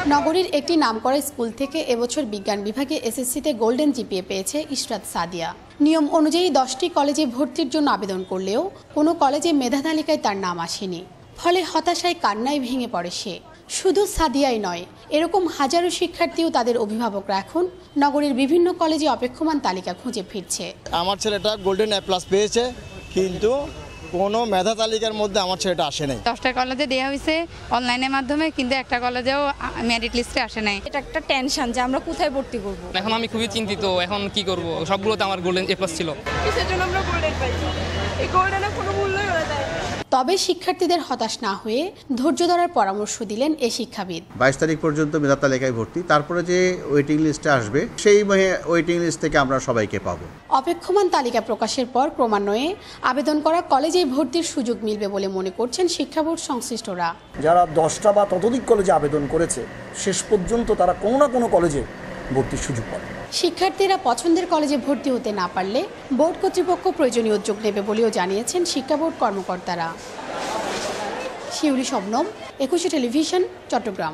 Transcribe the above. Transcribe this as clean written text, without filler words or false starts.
নগরীর একটি নামকরা স্কুল থেকে এবছর বিজ্ঞান বিভাগে এসএসসিতে গোল্ডেন জিপিএ পেয়েছে ইশরাত সাদিয়া। নিয়ম অনুযায়ী 10টি কলেজে ভর্তির জন্য আবেদন করলেও কোনো কলেজে মেধা তালিকায় তার নাম আসেনি। ফলে হতাশায় কান্নায় ভেঙে পড়ে সে। শুধু সাদিয়াই নয়, এরকম হাজারো শিক্ষার্থীও তাদের অভিভাবকরা এখন নগরীর বিভিন্ন কলেজে অপেক্ষমান তালিকা খুঁজে ফিরছে। আমার ছেলেটা গোল্ডেন A+ পেয়েছে, কিন্তু কোনো মেধা তালিকার মধ্যে আমার ছেলেটা আসে নাই। 10টা কলেজে দেওয়া হয়েছে অনলাইনের মাধ্যমে, কিন্তু একটা কলেজেও মেরিট লিস্টে আসে নাই। এটা একটা টেনশন যে আমরা কোথায় ভর্তি করব। এখন আমি খুবই চিন্তিত, এখন কি করব। সবগুলোতে আমার গোল্ডেন A+ ছিল। কিসের জন্য আমরা গোল্ডেন পাইছি? এই গোল্ডেনের কোনো মূল্যই হয় না। তবে শিক্ষার্থীদের হতাশ না হয়ে ধৈর্য ধরার পরামর্শ দিলেন এই শিক্ষাবিদ। 22 তারিখ পর্যন্ত মেধা তালিকায় ভর্তি, তারপরে যে ওয়েটিং লিস্টে আসবে সেই ওয়েটিং লিস্ট থেকে আমরা সবাইকে পাবো। অপেক্ষমান তালিকা প্রকাশের পর ক্রমান্বয়ে আবেদন করা কলেজে ভর্তির সুযোগ মিলবে বলে মনে করছেন শিক্ষা বোর্ড সংশ্লিষ্টরা। যারা 10টা বা ততোধিক কলেজে আবেদন করেছে, শেষ পর্যন্ত তারা কোনো না কোনো কলেজে ভর্তির সুযোগ পাবে। শিক্ষার্থীরা পছন্দের কলেজে ভর্তি হতে না পারলে বোর্ড কর্তৃপক্ষ প্রয়োজনীয় উদ্যোগ নেবে বলেও জানিয়েছেন শিক্ষা বোর্ড কর্মকর্তারা। শিউলি শবনম, 21 টেলিভিশন, চট্টগ্রাম।